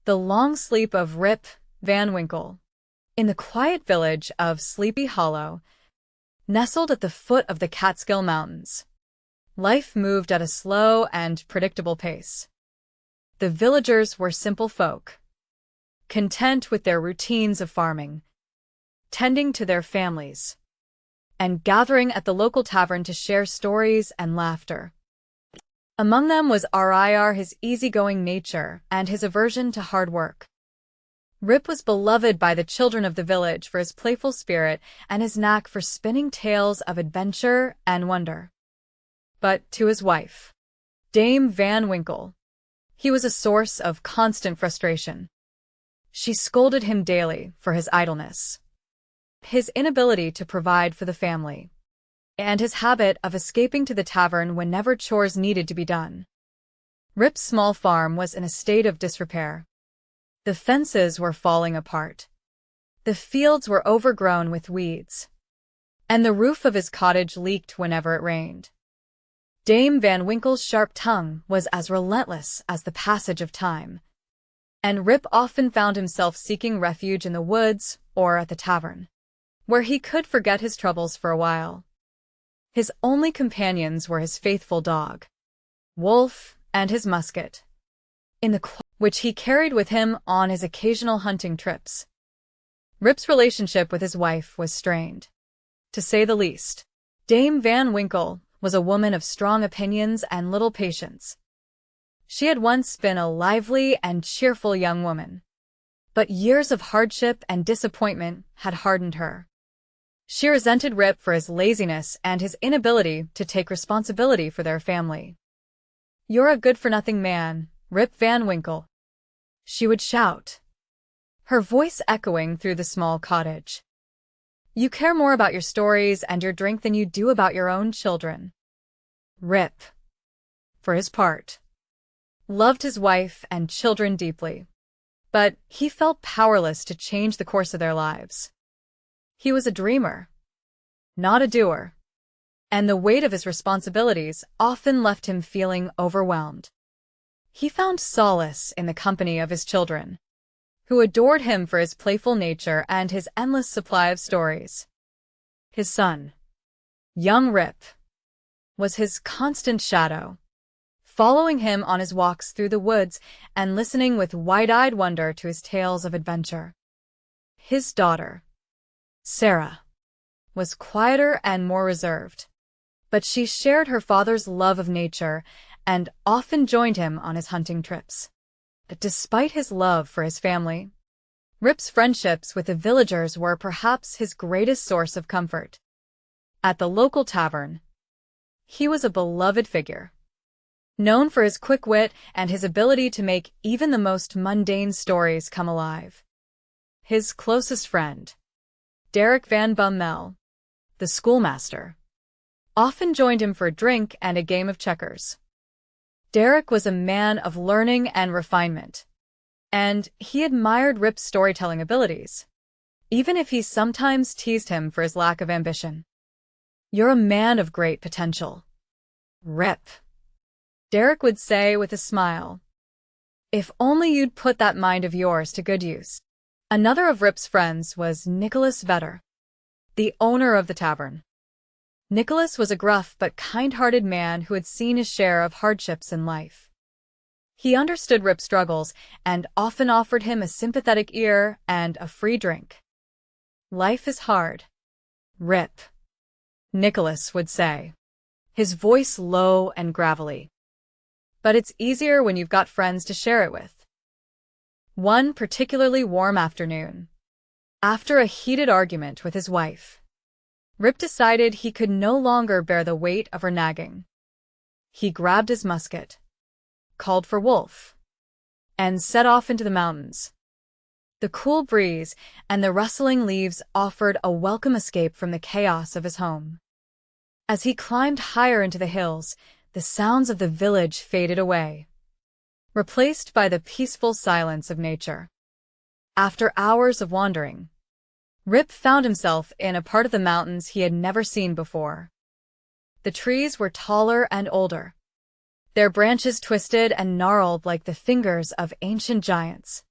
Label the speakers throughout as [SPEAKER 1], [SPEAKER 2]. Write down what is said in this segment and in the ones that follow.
[SPEAKER 1] The long sleep of Rip Van Winkle. In the quiet village of Sleepy Hollow, nestled at the foot of the Catskill Mountains, life moved at a slow and predictable pace. The villagers were simple folk, content with their routines of farming, tending to their families, and gathering at the local tavern to share stories and laughter. Among them was Rir, his easygoing nature and his aversion to hard work. Rip was beloved by the children of the village for his playful spirit and his knack for spinning tales of adventure and wonder. But to his wife, Dame Van Winkle, he was a source of constant frustration. She scolded him daily for his idleness, his inability to provide for the family, and his habit of escaping to the tavern whenever chores needed to be done. Rip's small farm was in a state of disrepair. The fences were falling apart, the fields were overgrown with weeds, and the roof of his cottage leaked whenever it rained. Dame Van Winkle's sharp tongue was as relentless as the passage of time, and Rip often found himself seeking refuge in the woods or at the tavern, where he could forget his troubles for a while. His only companions were his faithful dog, Wolf, and his musket, which he carried with him on his occasional hunting trips. Rip's relationship with his wife was strained, to say the least. Dame Van Winkle was a woman of strong opinions and little patience. She had once been a lively and cheerful young woman, but years of hardship and disappointment had hardened her. She resented Rip for his laziness and his inability to take responsibility for their family. "You're a good-for-nothing man, Rip Van Winkle," she would shout, her voice echoing through the small cottage. "You care more about your stories and your drink than you do about your own children." Rip, for his part, loved his wife and children deeply, but he felt powerless to change the course of their lives. He was a dreamer, not a doer, and the weight of his responsibilities often left him feeling overwhelmed. He found solace in the company of his children, who adored him for his playful nature and his endless supply of stories. His son, young Rip, was his constant shadow, following him on his walks through the woods and listening with wide-eyed wonder to his tales of adventure. His daughter, Sarah, was quieter and more reserved, but she shared her father's love of nature and often joined him on his hunting trips. But despite his love for his family, Rip's friendships with the villagers were perhaps his greatest source of comfort. At the local tavern, he was a beloved figure, known for his quick wit and his ability to make even the most mundane stories come alive. His closest friend, Derek Van Bummel, the schoolmaster, often joined him for a drink and a game of checkers. Derek was a man of learning and refinement, and he admired Rip's storytelling abilities, even if he sometimes teased him for his lack of ambition. "You're a man of great potential, Rip," Derek would say with a smile. "If only you'd put that mind of yours to good use." Another of Rip's friends was Nicholas Vedder, the owner of the tavern. Nicholas was a gruff but kind-hearted man who had seen his share of hardships in life. He understood Rip's struggles and often offered him a sympathetic ear and a free drink. "Life is hard, Rip," Nicholas would say, his voice low and gravelly. "But it's easier when you've got friends to share it with." One particularly warm afternoon, after a heated argument with his wife, Rip decided he could no longer bear the weight of her nagging. He grabbed his musket, called for Wolf, and set off into the mountains. The cool breeze and the rustling leaves offered a welcome escape from the chaos of his home. As he climbed higher into the hills, the sounds of the village faded away, replaced by the peaceful silence of nature. After hours of wandering, Rip found himself in a part of the mountains he had never seen before. The trees were taller and older, their branches twisted and gnarled like the fingers of ancient giants.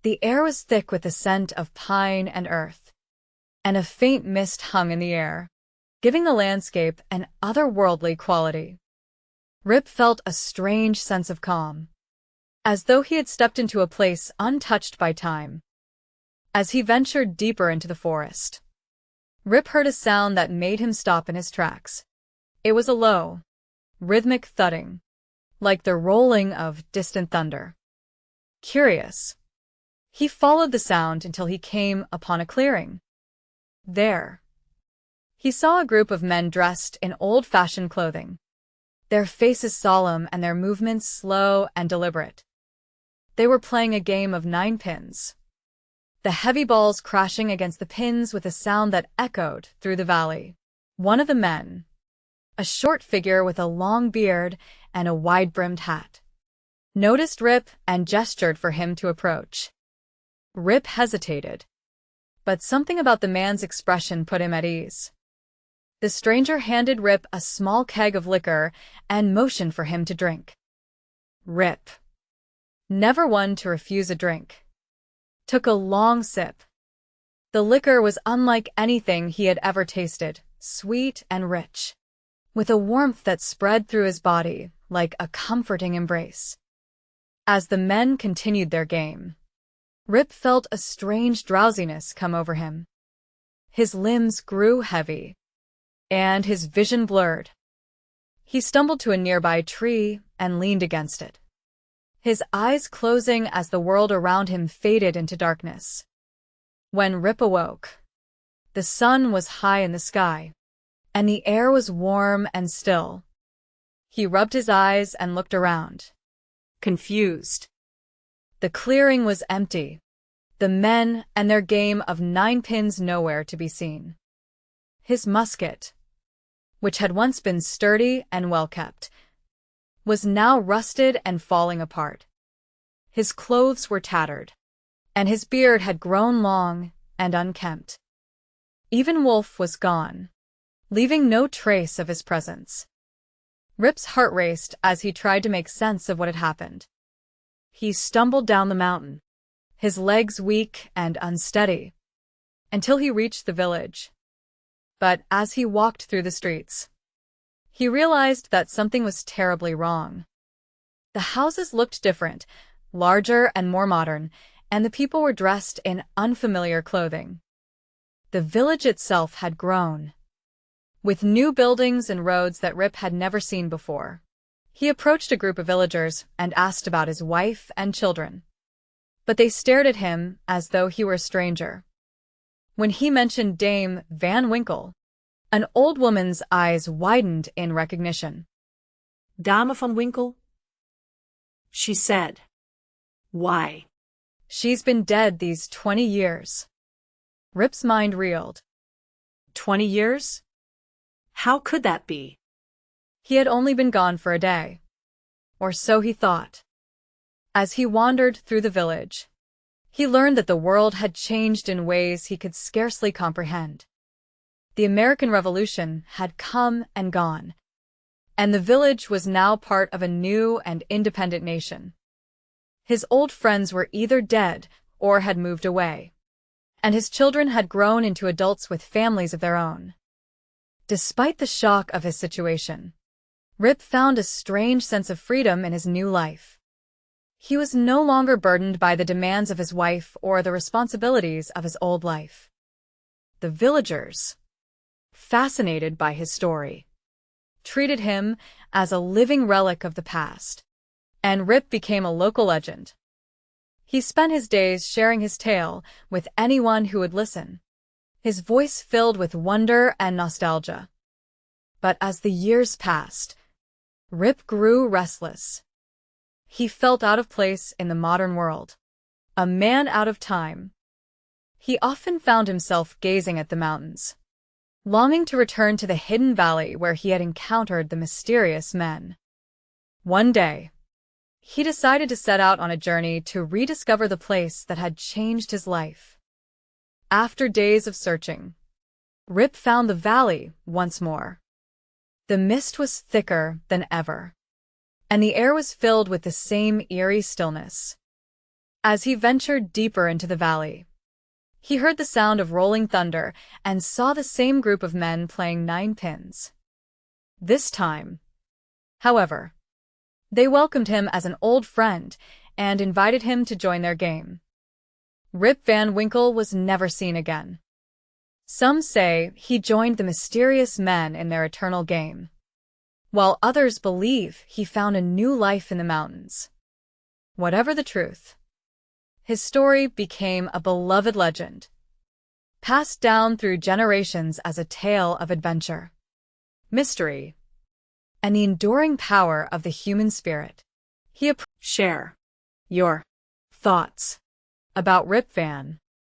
[SPEAKER 1] The air was thick with the scent of pine and earth, and a faint mist hung in the air, giving the landscape an otherworldly quality. Rip felt a strange sense of calm, as though he had stepped into a place untouched by time. As he ventured deeper into the forest, Rip heard a sound that made him stop in his tracks. It was a low, rhythmic thudding, like the rolling of distant thunder. Curious, he followed the sound until he came upon a clearing. There, he saw a group of men dressed in old-fashioned clothing, their faces solemn and their movements slow and deliberate. They were playing a game of 9 pins, the heavy balls crashing against the pins with a sound that echoed through the valley. One of the men, a short figure with a long beard and a wide-brimmed hat, noticed Rip and gestured for him to approach. Rip hesitated, but something about the man's expression put him at ease. The stranger handed Rip a small keg of liquor and motioned for him to drink. Rip, never one to refuse a drink, took a long sip. The liquor was unlike anything he had ever tasted, sweet and rich, with a warmth that spread through his body like a comforting embrace. As the men continued their game, Rip felt a strange drowsiness come over him. His limbs grew heavy, and his vision blurred. He stumbled to a nearby tree and leaned against it, his eyes closing as the world around him faded into darkness. When Rip awoke, the sun was high in the sky, and the air was warm and still. He rubbed his eyes and looked around, confused. The clearing was empty, the men and their game of 9 pins nowhere to be seen. His musket, which had once been sturdy and well-kept, was now rusted and falling apart. His clothes were tattered, and his beard had grown long and unkempt. Even Wolf was gone, leaving no trace of his presence. Rip's heart raced as he tried to make sense of what had happened. He stumbled down the mountain, his legs weak and unsteady, until he reached the village. But as he walked through the streets, he realized that something was terribly wrong. The houses looked different, larger and more modern, and the people were dressed in unfamiliar clothing. The village itself had grown, with new buildings and roads that Rip had never seen before. He approached a group of villagers and asked about his wife and children, but they stared at him as though he were a stranger. When he mentioned Dame Van Winkle, an old woman's eyes widened in recognition.
[SPEAKER 2] Dame van Winkle? She said. Why?
[SPEAKER 1] She's been dead these 20 years. Rip's mind reeled.
[SPEAKER 2] 20 years? How could that be?
[SPEAKER 1] He had only been gone for a day, or so he thought. As he wandered through the village, he learned that the world had changed in ways he could scarcely comprehend. The American Revolution had come and gone, and the village was now part of a new and independent nation. His old friends were either dead or had moved away, and his children had grown into adults with families of their own. Despite the shock of his situation, Rip found a strange sense of freedom in his new life. He was no longer burdened by the demands of his wife or the responsibilities of his old life. The villagers, fascinated by his story, treated him as a living relic of the past, and Rip became a local legend. He spent his days sharing his tale with anyone who would listen, his voice filled with wonder and nostalgia. But as the years passed, Rip grew restless. He felt out of place in the modern world, a man out of time. He often found himself gazing at the mountains, longing to return to the hidden valley where he had encountered the mysterious men. One day, he decided to set out on a journey to rediscover the place that had changed his life. After days of searching, Rip found the valley once more. The mist was thicker than ever, and the air was filled with the same eerie stillness. As he ventured deeper into the valley, he heard the sound of rolling thunder and saw the same group of men playing nine pins. This time, however, they welcomed him as an old friend and invited him to join their game. Rip Van Winkle was never seen again. Some say he joined the mysterious men in their eternal game, while others believe he found a new life in the mountains. Whatever the truth, his story became a beloved legend, passed down through generations as a tale of adventure, mystery, and the enduring power of the human spirit.
[SPEAKER 2] Share your thoughts
[SPEAKER 1] About Rip Van